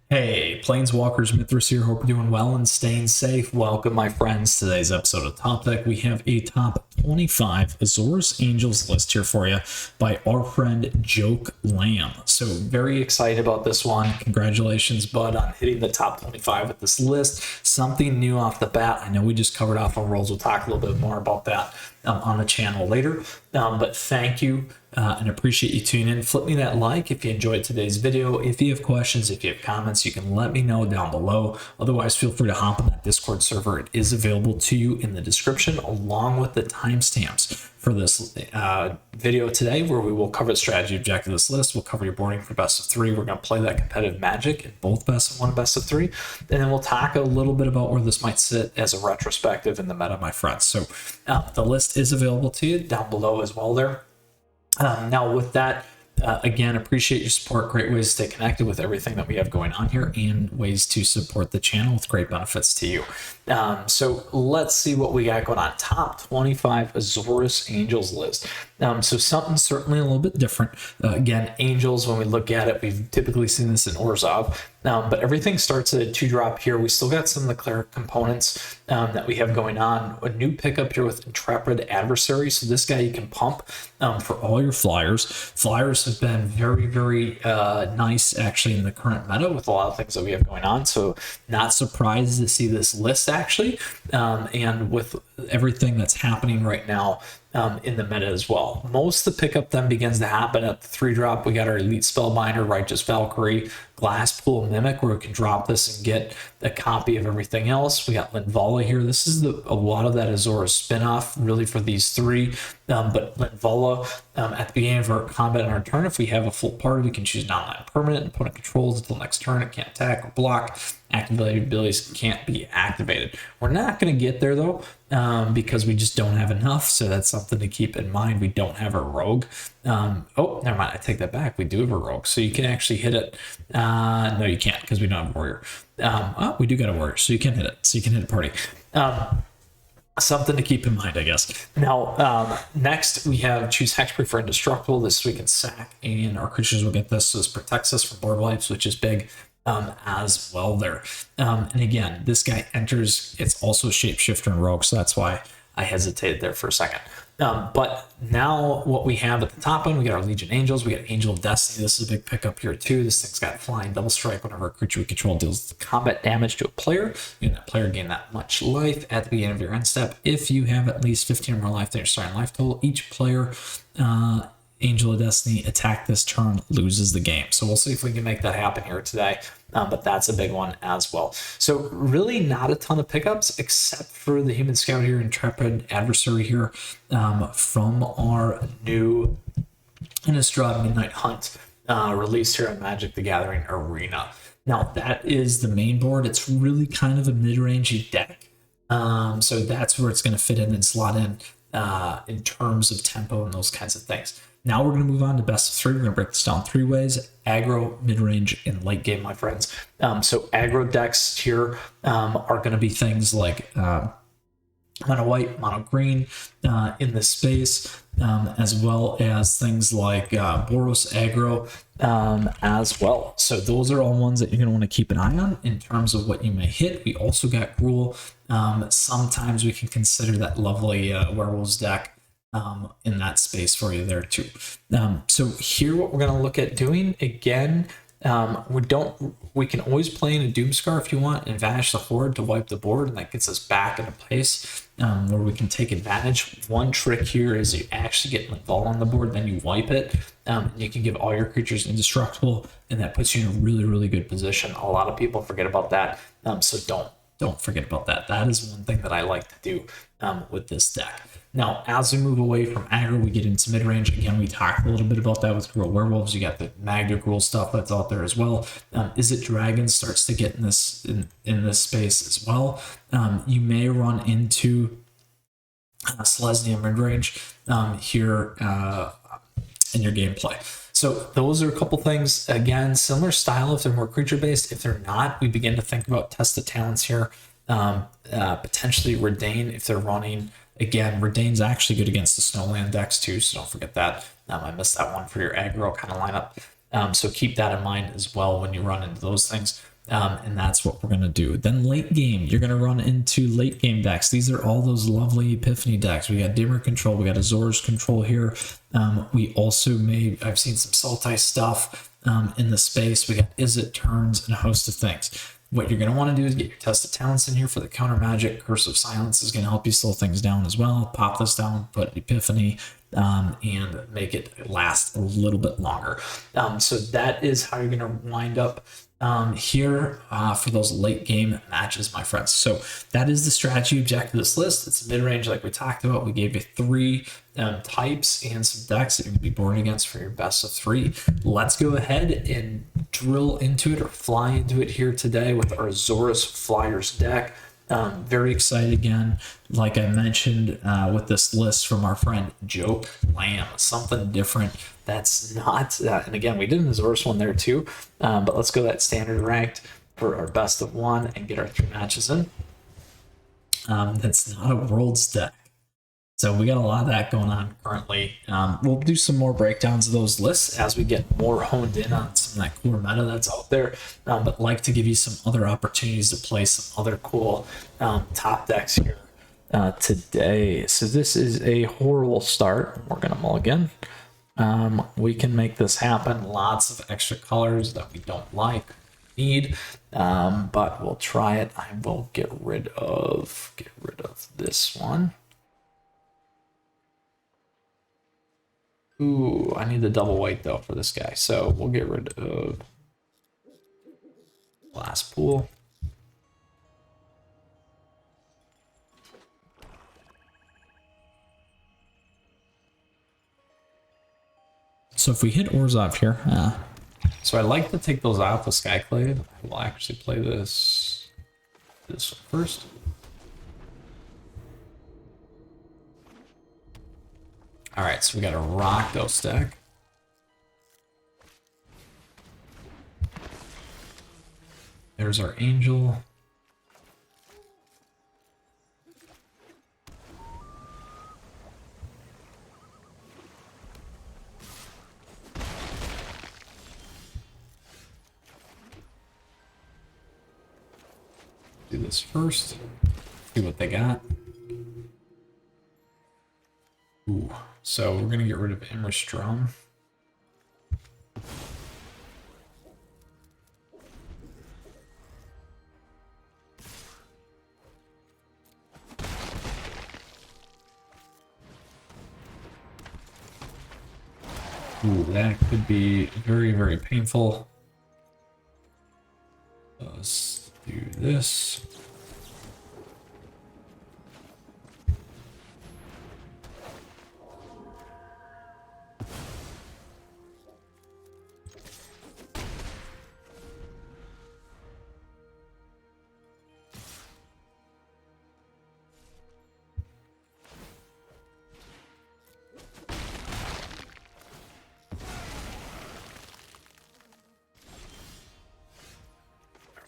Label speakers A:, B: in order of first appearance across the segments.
A: Hey, Planeswalkers, Mythras here. Hope you're doing well and staying safe. Welcome, my friends. Today's episode of Top Deck, we have a top 25 Azorius Angels list here for you by our friend Joke Lamb. So very excited about this one. Congratulations, bud, on hitting the top 25 with this list. Something new off the bat. I know we just covered off on rolls. We'll talk a little bit more about that on the channel later. But thank you and appreciate you tuning in. Flip me that like if you enjoyed today's video. If you have questions, if you have comments, you can let me know down below. Otherwise, feel free to hop on that Discord server. It is available to you in the description along with the timestamps for this video today, where we will cover the strategy objective of this list. We'll cover your boarding for best of three. We're going to play that competitive Magic in both best of one and best of three. And then we'll talk a little bit about where this might sit as a retrospective in the meta, my friends. So the list is available to you down below as well there. Now with that, again, appreciate your support. Great ways to stay connected with everything that we have going on here and ways to support the channel with great benefits to you. So let's see what we got going on. Top 25 Azorius Angels list. So something certainly a little bit different. Again, Angels, when we look at it, we've typically seen this in Orzhov. But everything starts at a 2-drop here. We still got some of the cleric components that we have going on. A new pickup here with Intrepid Adversary. So this guy you can pump for all your flyers. Flyers have been very, very nice actually in the current meta with a lot of things that we have going on. So not surprised to see this list actually. And with everything that's happening right now in the meta as well. Most of the pickup then begins to happen at the 3-drop. We got our Elite Spellbinder, Righteous Valkyrie, Glasspool Mimic, where we can drop this and get a copy of everything else. We got Linvala here. This is a lot of that Azorius spinoff, really, for these three. But Linvala, at the beginning of our combat on our turn, if we have a full party, we can choose non-land permanent and opponent controls until next turn. It can't attack or block. Activated abilities can't be activated. We're not going to get there though, because we just don't have enough. So that's something to keep in mind. We don't have a rogue. Oh, never mind. I take that back. We do have a rogue, so you can actually hit it. No, you can't, because we don't have a warrior. Oh, we do got a warrior, so you can hit it. So you can hit a party. Something to keep in mind, I guess. Now, next we have choose Hexproof for Indestructible. This we can sack, and our creatures will get this. So this protects us from board wipes, which is big. As well there. And again, this guy enters, it's also shapeshifter and rogue, so that's why I hesitated there for a second. But now what we have at the top end, we got our Legion Angels, we got Angel of Destiny. This is a big pickup here too. This thing's got flying double strike. Whenever a creature we control deals combat damage to a player, you and that player gain that much life at the beginning of your end step. If you have at least 15 or more life than your starting life total, each player Angel of Destiny attack this turn loses the game. So we'll see if we can make that happen here today. But that's a big one as well. So really not a ton of pickups except for the Human Scout here, Intrepid Adversary here, from our new Innistrad Midnight Hunt released here on Magic the Gathering Arena. Now that is the main board. It's really kind of a mid-rangey deck. So that's where it's going to fit in and slot in terms of tempo and those kinds of things. Now we're going to move on to best of three. We're going to break this down 3 ways: aggro, mid-range, and late game, my friends. So aggro decks here are going to be things like mono white, mono green in this space, as well as things like Boros aggro as well. So those are all ones that you're going to want to keep an eye on in terms of what you may hit. We also got Gruul. Sometimes we can consider that lovely Werewolves deck in that space for you there too. So here what we're going to look at doing again, we can always play in a Doomscar if you want and Vanish the Horde to wipe the board, and that gets us back into place where we can take advantage. One trick here is you actually get Linvala on the board, then you wipe it. You can give all your creatures indestructible, and that puts you in a really, really good position. A lot of people forget about that, so don't forget about that. That is one thing that I like to do with this deck. Now, as we move away from aggro, we get into mid-range. Again, we talked a little bit about that with Gruul Werewolves. You got the Magda Gruul stuff that's out there as well. Izzet Dragon starts to get in this space as well. You may run into Selesnya mid-range here in your gameplay. So those are a couple things. Again, similar style if they're more creature-based. If they're not, we begin to think about Test of Talents here. Potentially Redain if they're running. Again, Redain's actually good against the Snowland decks too, so don't forget that. I missed that one for your aggro kind of lineup. So keep that in mind as well when you run into those things. And that's what we're going to do. Then late game, you're going to run into late game decks. These are all those lovely Epiphany decks. We got Dimmer Control, we got Azorius Control here. We also I've seen some Sultai stuff in the space. We got Izzet turns and a host of things. What you're going to want to do is get your Tested Talents in here for the counter magic. Curse of Silence is going to help you slow things down as well. Pop this down, put Epiphany, and make it last a little bit longer. So that is how you're going to wind up here for those late game matches, my friends. So that is the strategy objective of this list. It's mid-range like we talked about. We gave you 3 types and some decks that you're going to be boarding against for your best of 3. Let's go ahead and drill into it or fly into it here today with our Azorius Flyers deck. Very excited again, like I mentioned, with this list from our friend Joke Lamb. Something different that's not, and again, we did an Azorius one there too, but let's go that standard ranked for our best of 1 and get our 3 matches in. That's not a Worlds deck. So we got a lot of that going on currently. We'll do some more breakdowns of those lists as we get more honed in on some of that core meta that's out there. But like to give you some other opportunities to play some other cool top decks here today. So this is a horrible start. We're gonna mulligan. We can make this happen. Lots of extra colors that we don't need, but we'll try it. I will get rid of this one. Ooh, I need the double white though for this guy, so we'll get rid of Blast Pool. So if we hit Orzhov here, so I like to take those out with Skyclave. I will actually play this one first. All right, so we got a Rakdos deck. There's our Angel. Do this first, see what they got. Ooh, so we're gonna get rid of Innistrad. Ooh, that could be very, very painful. Let's do this.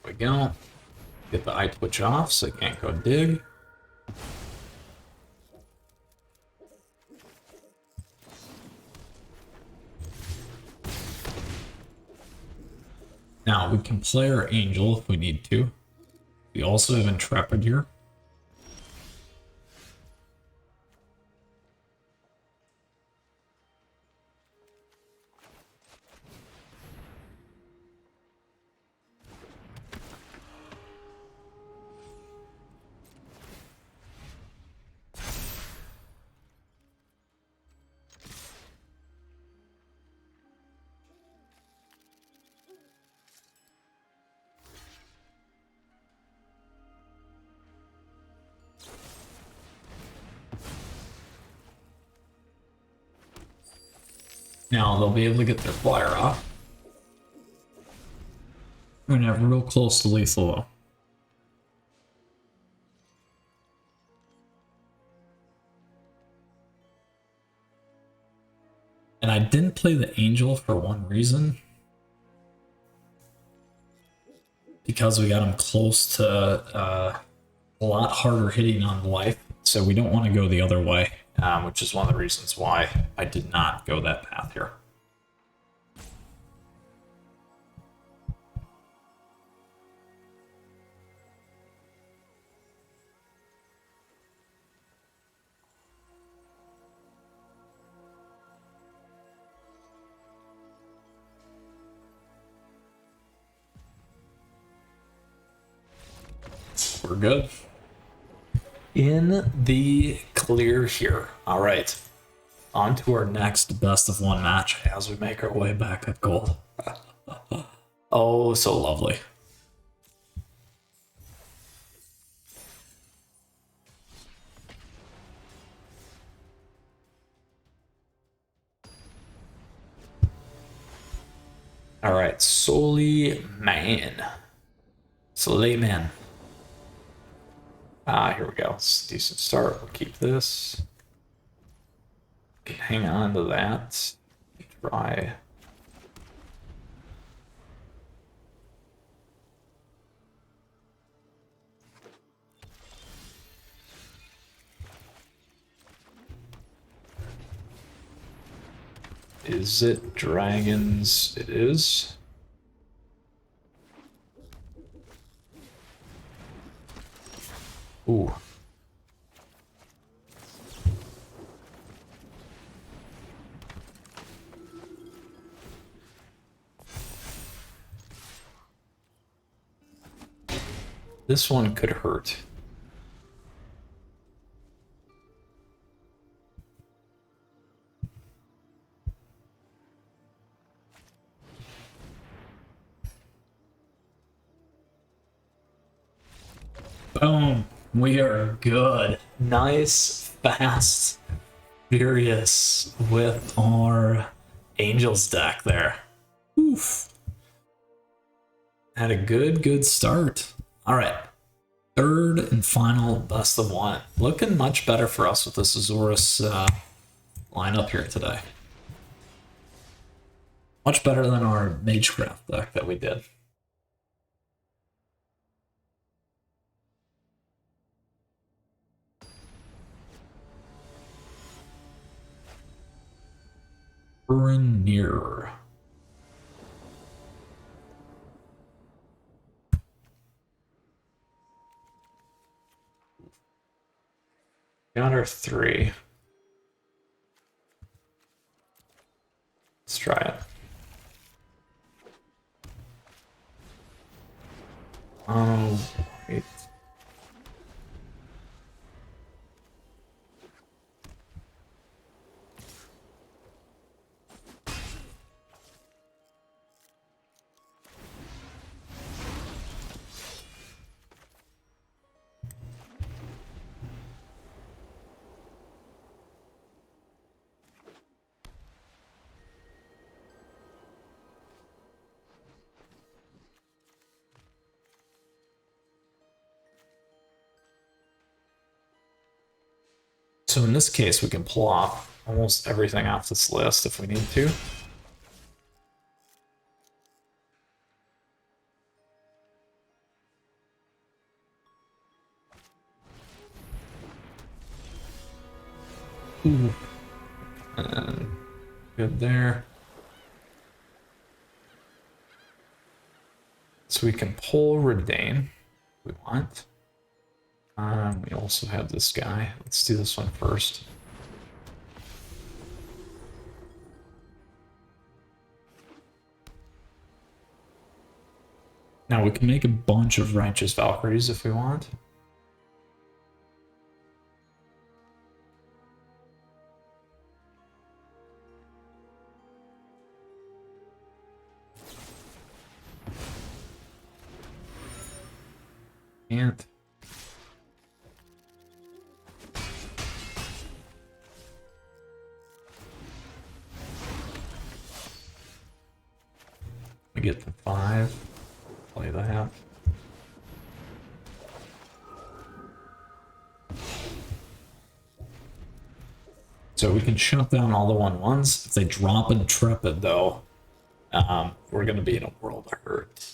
A: There we go. Get the eye twitch off so I can't go dig. Now we can play our Angel if we need to. We also have Intrepid here. Now they'll be able to get their flyer off. We're gonna have real close to lethal though. And I didn't play the Angel for one reason. Because we got him close to a lot harder hitting on life. So we don't want to go the other way. Which is one of the reasons why I did not go that path here. we're good. In the clear here. All right. On to our next best of one match as we make our way back up gold. Oh, so lovely. All right, Suleiman. Here we go. It's a decent start. We'll keep this. Hang on to that. Try. Is it dragons? It is. Ooh. This one could hurt. Boom. We are good. Nice, fast, furious with our Angels deck there. Oof. Had a good start. All right. Third and final best of one. Looking much better for us with this Azorius lineup here today. Much better than our Magecraft deck that we did. Near. Got our 3. Let's try it. Oh, wait. So in this case, we can pull off almost everything off this list if we need to. Ooh. And good there. So we can pull Redain if we want. We also have this guy. Let's do this one first. Now we can make a bunch of Righteous Valkyries if we want. Can't. We get to 5. Play that. So we can shut down all the 1/1s. If they drop Intrepid, though, we're going to be in a world of hurt.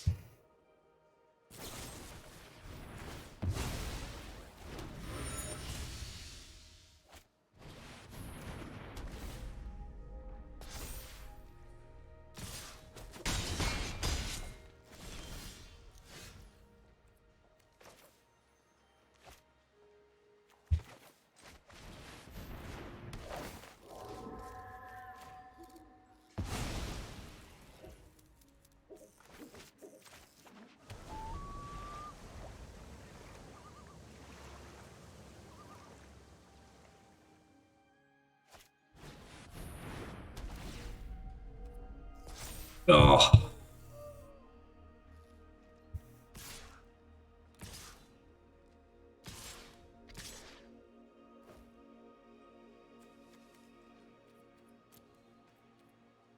A: Oh.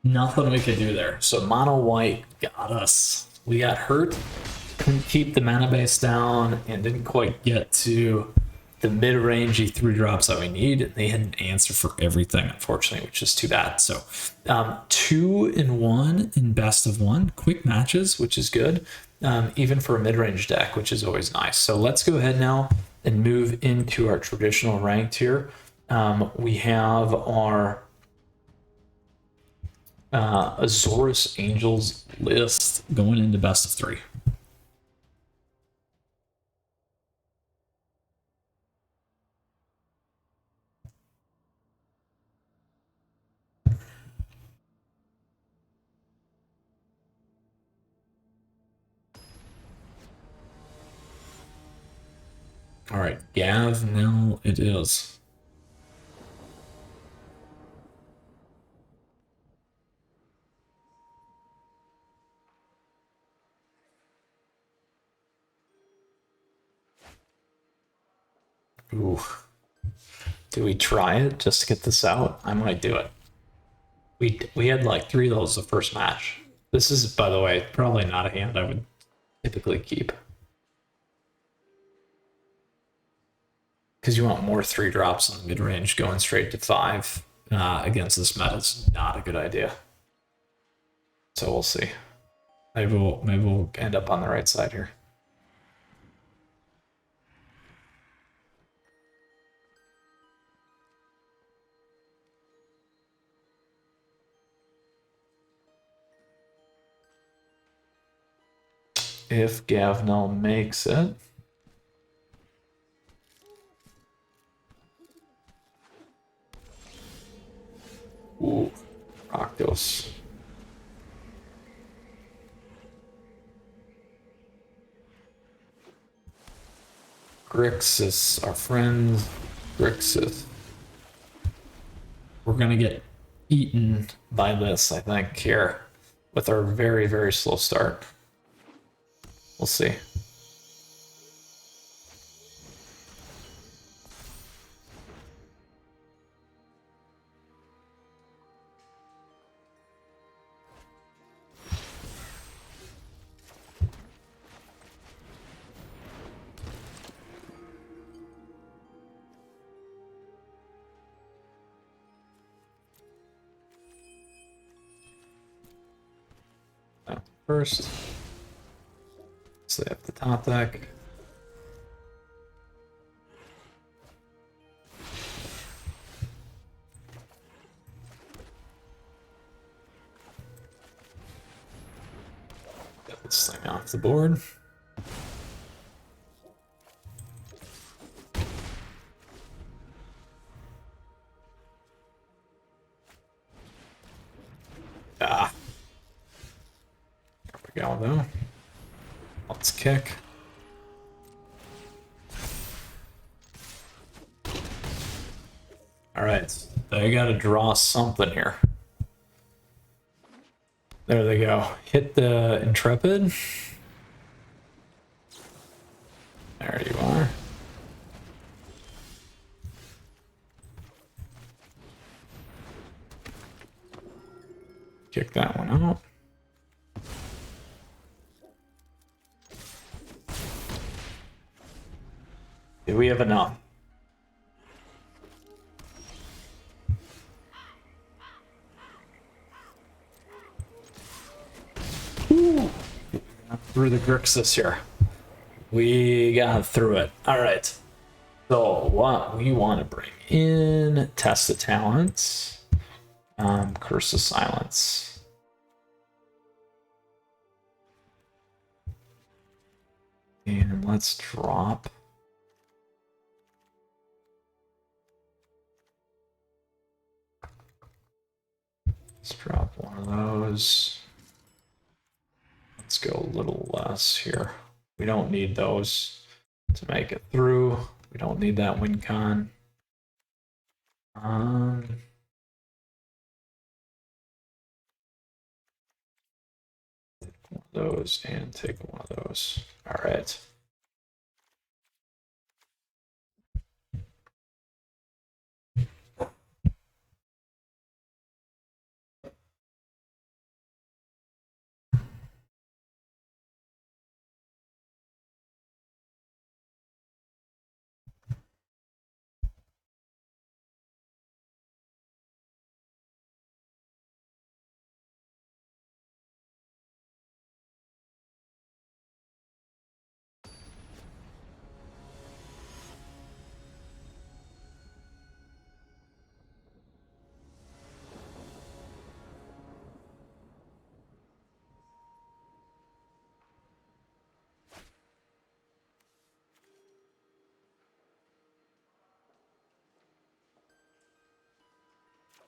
A: Nothing we could do there. So mono white got us. We got hurt, couldn't keep the mana base down, and didn't quite get to the mid-rangey 3-drops that we need. They had an answer for everything, unfortunately, which is too bad. So 2-1 in best of 1, quick matches, which is good, even for a mid-range deck, which is always nice. So let's go ahead now and move into our traditional ranked here. We have our Azorius Angels list going into best of 3. All right, Gav, now it is. Ooh. Do we try it just to get this out? I might do it. We had like 3 of those the first match. This is, by the way, probably not a hand I would typically keep. Because you want more 3-drops in the mid-range going straight to 5 against this meta is not a good idea. So we'll see. Maybe we'll end up on the right side here. If Gavnell makes it. Ooh, Rakdos. Grixis, our friend Grixis. We're gonna get eaten by this, I think, here with our very, very slow start. We'll see. First, so they have the top deck. Get this thing off the board. Ah. There we go, though. Let's kick. All right, they got to draw something here. There they go. Hit the Intrepid. There you are. Kick that one out. Do we have enough? Ooh. Through the Grixis here. We got through it. All right. So what we want to bring in, Test of Talents, Curse of Silence. And let's drop. Let's drop one of those. Let's go a little less here. We don't need those to make it through. We don't need that win con. those and take one of those. All right.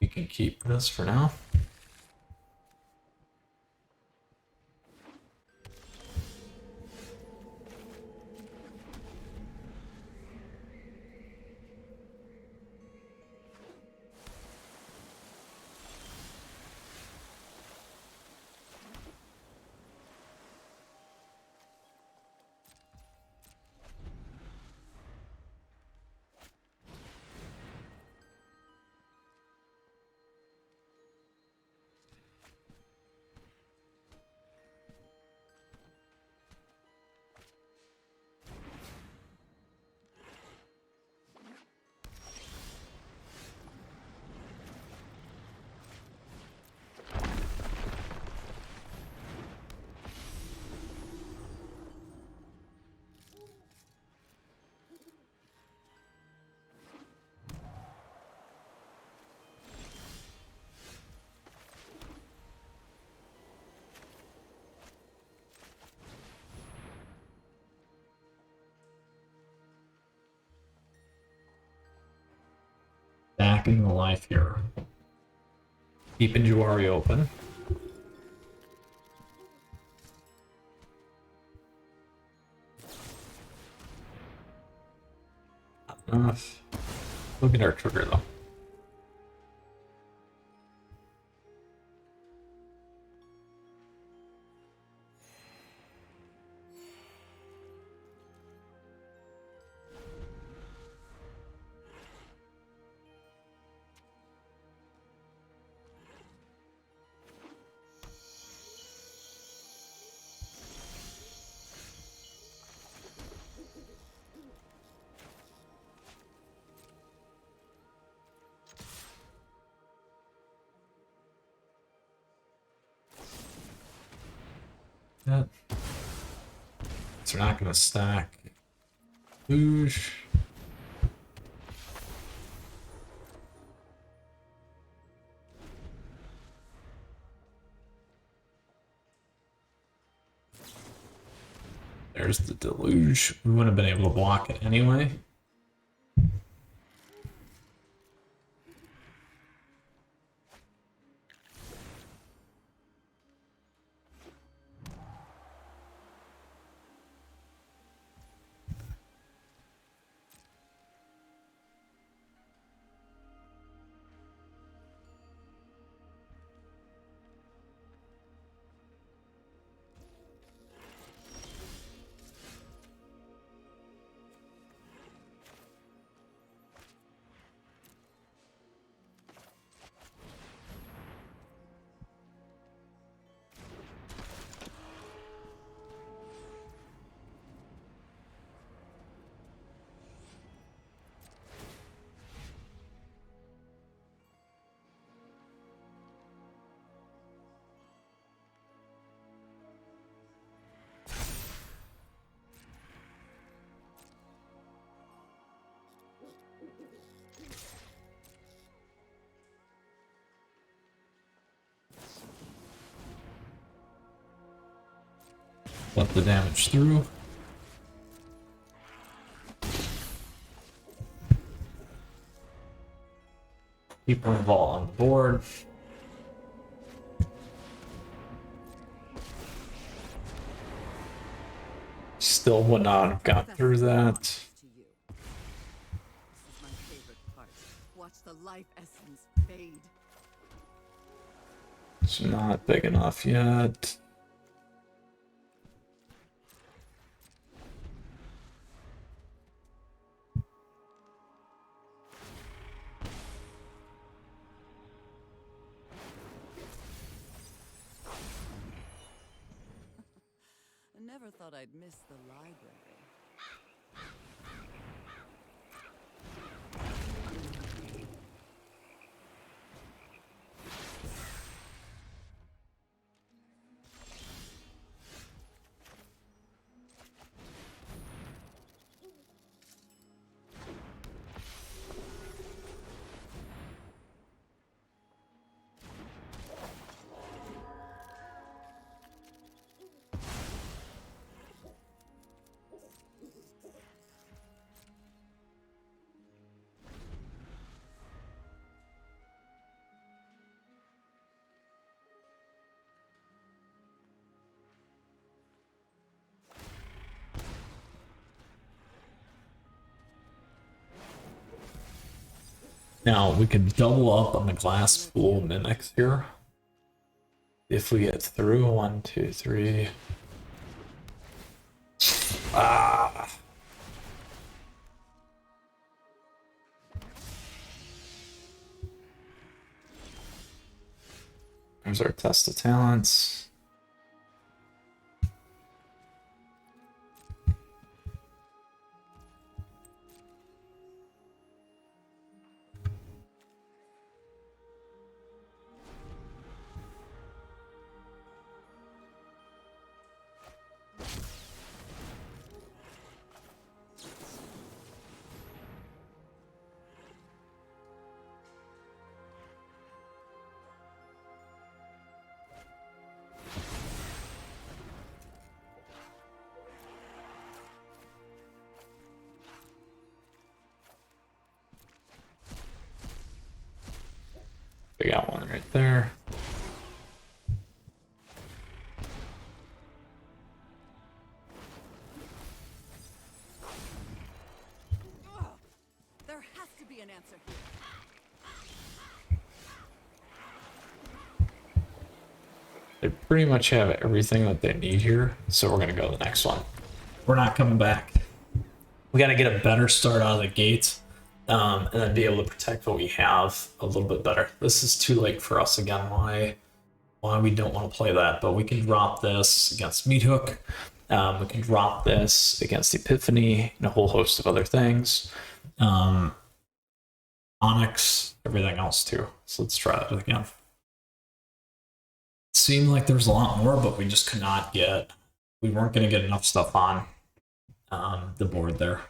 A: We can keep this for now. Stacking the life here. Keeping Juari open. Not enough. Look at our trigger though. Yeah. So we're not going to stack. Boosh. There's the deluge. We wouldn't have been able to block it anyway. Let the damage through. Keep one ball on the board. Still would not have got through that.
B: This is my favorite part. Watch the life essence fade.
A: It's not big enough yet.
B: Never thought I'd miss the library.
A: Now we could double up on the glass pool mimics here. If we get through 1, 2, 3. Ah. There's our test of talents. We got one right there.
B: There has to be an answer here.
A: They pretty much have everything that they need here, so we're gonna go to the next one. We're not coming back. We gotta get a better start out of the gate, and then be able to protect what we have a little bit better. This is too late for us again. Why we don't want to play that? But we can drop this against Meat Hook. We can drop this against Epiphany and a whole host of other things. Onyx, everything else too. So let's try it again. It seemed like there's a lot more, but we just could not get. We weren't going to get enough stuff on the board there.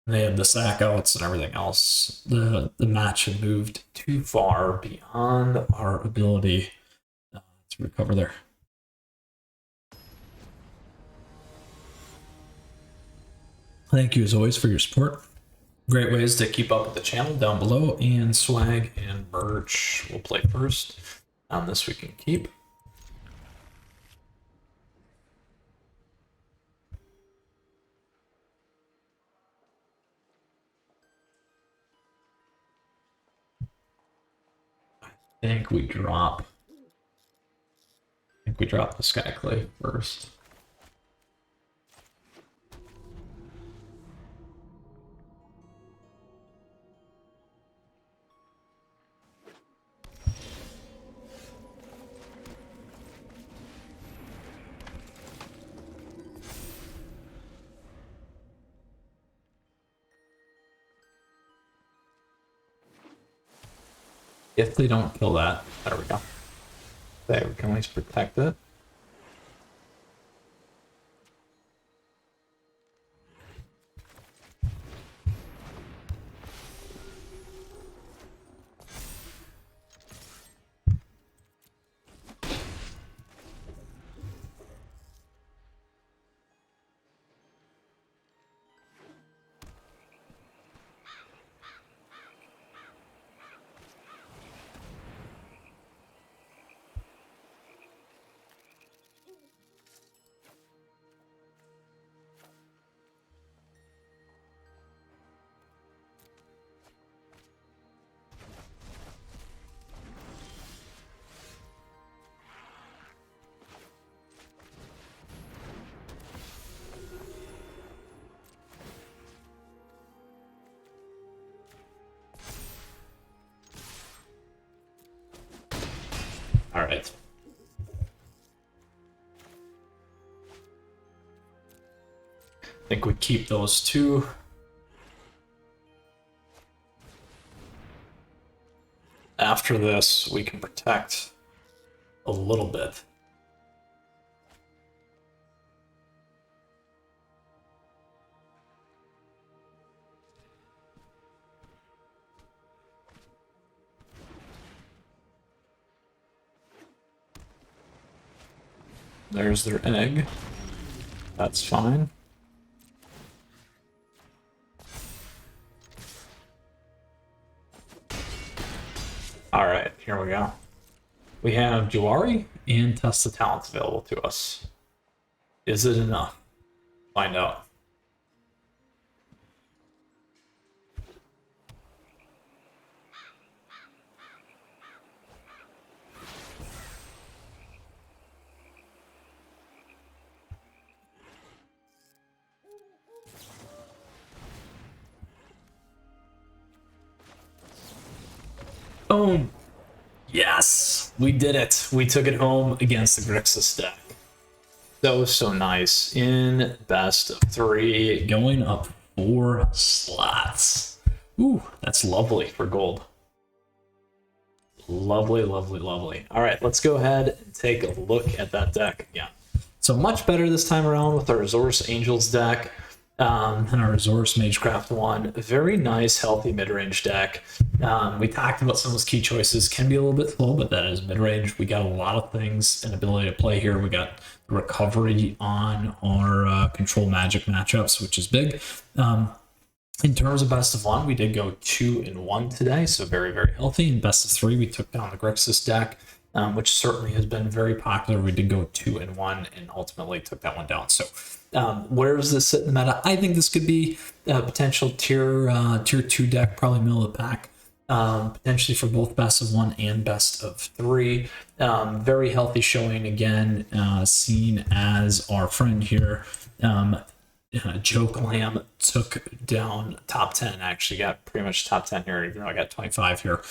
A: They had the sack outs and everything else. The match had moved too far beyond our ability to recover there. Thank you as always for your support. Great ways to keep up with the channel down below, and swag and merch. We'll play first. On this we can keep. I think we drop the Sky Clay first. If they don't kill that, there we go. There, we can at least protect it. I think we keep those two. After this, we can protect a little bit. There's their egg. That's fine. All right, here we go. We have Juari and Test of Talents available to us. Is it enough? Find out. Boom. Yes, we did it. We took it home against the Grixis deck. So nice. In best of 3, going up 4 slots. Ooh, that's lovely for gold. Lovely, lovely, lovely. All right, let's go ahead and take a look at that deck again. So much better this time around with our Azorius Angels deck. And our Azorius Magecraft one. Very nice, healthy mid-range deck. We talked about some of those key choices. Can be a little bit slow, but that is mid-range. We got a lot of things and ability to play here. We got recovery on our control magic matchups, which is big. In terms of best of 1, we did go 2-1 today, so very, very healthy. In best of 3, we took down the Grixis deck, which certainly has been very popular. We did go 2-1 and ultimately took that one down. So where does this sit in the meta? I think this could be a potential tier 2 deck, probably middle of the pack, potentially for both best of 1 and best of 3. Very healthy showing again, seen as our friend here. Joke Lamb took down top 10, actually got pretty much top 10 here, even though I got 25 here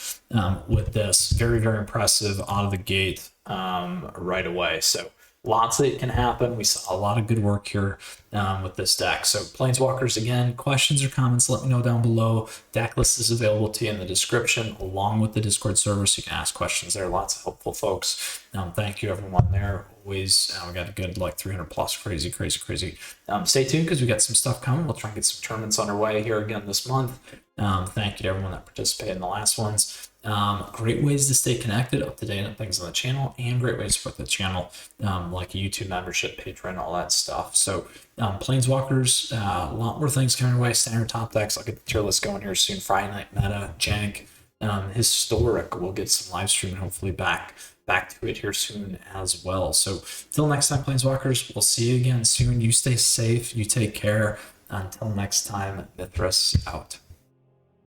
A: with this. Very, very impressive out of the gate right away. So lots that can happen. We saw a lot of good work here with this deck. So Planeswalkers, again, questions or comments, let me know down below. Deck list is available to you in the description along with the Discord server, so you can ask questions there. Lots of helpful folks. Thank you everyone there. Always, we got a good like 300 plus, crazy. Stay tuned because we got some stuff coming. We'll try and get some tournaments underway here again this month. Thank you to everyone that participated in the last ones. Great ways to stay connected, up to date on things on the channel, and great ways to support the channel, like a YouTube membership, Patron, all that stuff. So Planeswalkers, a lot more things coming your way. Standard top decks. I'll get the tier list going here soon. Friday Night Meta, Jank, Historic. We'll get some live stream and hopefully back to it here soon as well. So till next time, Planeswalkers, we'll see you again soon. You stay safe, you take care. Until next time, Mythras out.